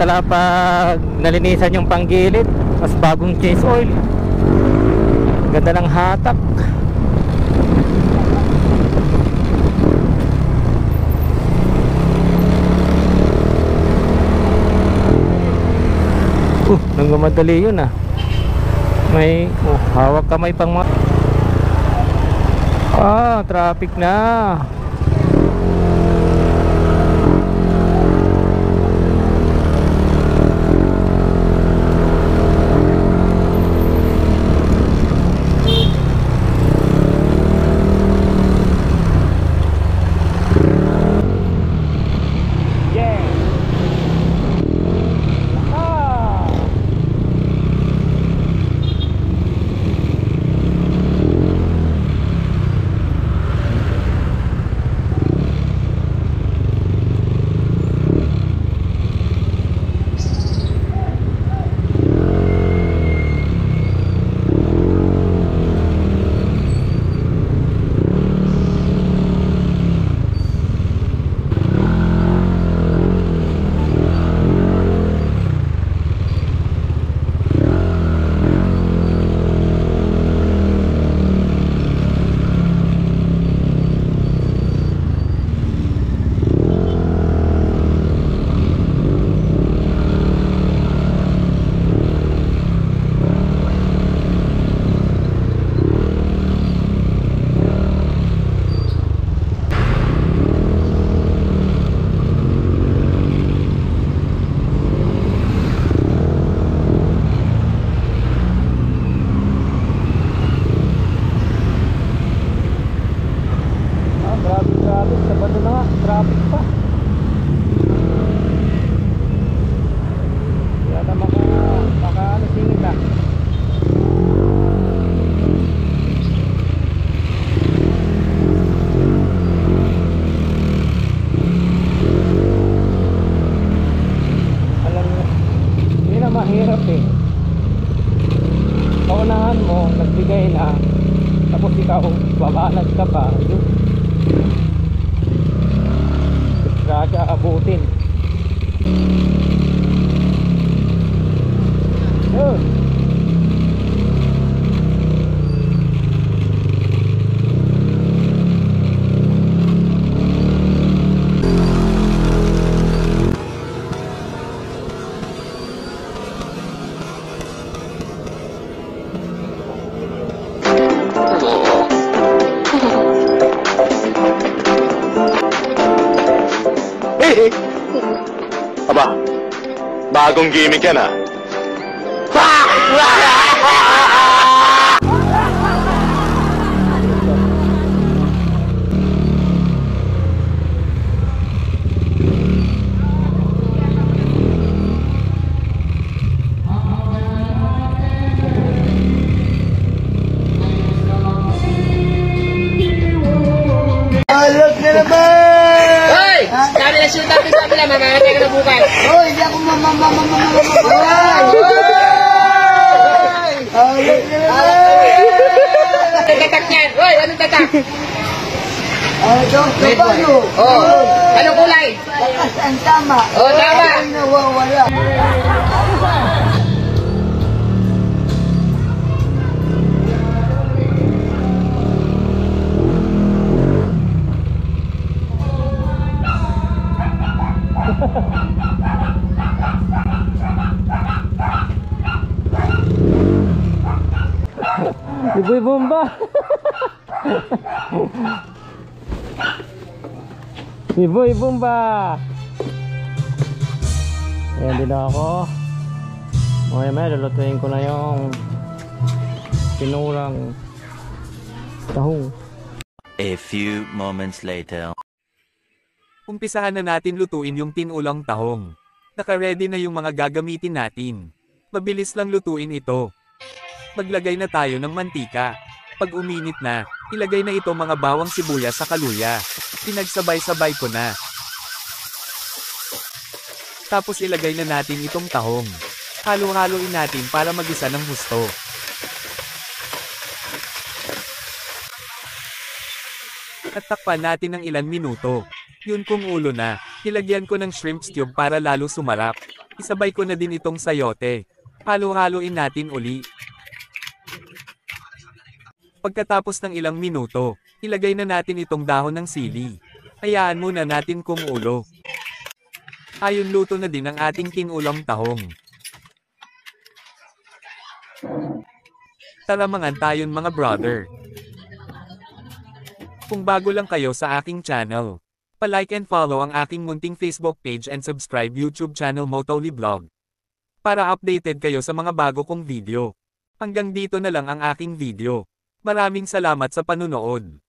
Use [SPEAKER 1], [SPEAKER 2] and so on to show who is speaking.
[SPEAKER 1] talaga pag nalinisan yung panggilid, mas bagong change oil. Ganda ng hatak. Nanggamadali yun ah. May hawak kamay pang mga traffic na. Traffic pa. Yata maka singit ah. Alam mo, hindi na mahirap eh. Paunahan mo, nagbigay na, tapos ikaw babanag ka pa. Kaya abutin.
[SPEAKER 2] Aba, bagong gimmick yan ah.
[SPEAKER 3] Ayos na naman! Hoy! Sabi na shoot natin sa kabila, mamamatay ka na bukas.
[SPEAKER 4] Hoy, hindi ako mamamatay.
[SPEAKER 3] Ayos na naman! Anong tatak niyan? Hoy, anong tatak? Red one. Oh, anong kulay?
[SPEAKER 4] Lakas ang tama.
[SPEAKER 3] Oh, tama.
[SPEAKER 4] Ay, nawawala.
[SPEAKER 1] Iboy bomba. Iboy bomba. Ayan din ako. May lulutuin ko na yung tinulang tahong.
[SPEAKER 5] A few moments later.
[SPEAKER 6] Umpisahan na natin lutuin yung tinulang tahong. Naka-ready na yung mga gagamitin natin. Mabilis lang lutuin ito. Maglagay na tayo ng mantika. Pag uminit na, ilagay na ito mga bawang sibuyas sa kaluya. Pinagsabay-sabay ko na. Tapos ilagay na natin itong tahong. Halo-haloin natin para magisa ng husto. At takpan natin ng ilang minuto. Yun kung ulo na, nilagyan ko ng shrimp cube para lalo sumarap. Isabay ko na din itong sayote. Halo-haloin natin uli. Pagkatapos ng ilang minuto, ilagay na natin itong dahon ng sili. Hayaan muna natin kumulo. Ayun, luto na din ang ating tinulang tahong. Talamangan tayon mga brother. Kung bago lang kayo sa aking channel, pa-like and follow ang aking munting Facebook page and subscribe YouTube channel Motoli Vlog. Para updated kayo sa mga bago kong video. Hanggang dito na lang ang aking video. Maraming salamat sa panunood.